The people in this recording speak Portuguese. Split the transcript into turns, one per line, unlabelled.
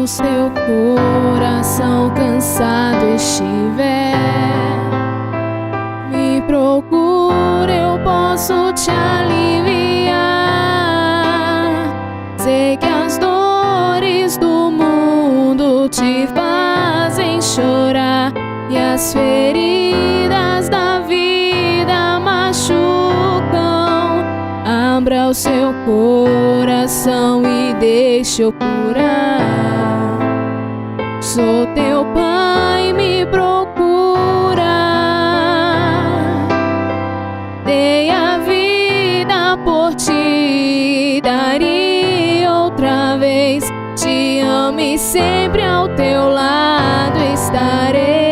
o seu coração cansado estiver, me procura, eu posso te aliviar. Sei que as dores do mundo te fazem chorar e as feridas da vida machucam. Abra o seu coração e deixe eu curar. Sou teu pai, me procura. Dei a vida por ti, daria outra vez. Te amo e sempre ao teu lado estarei.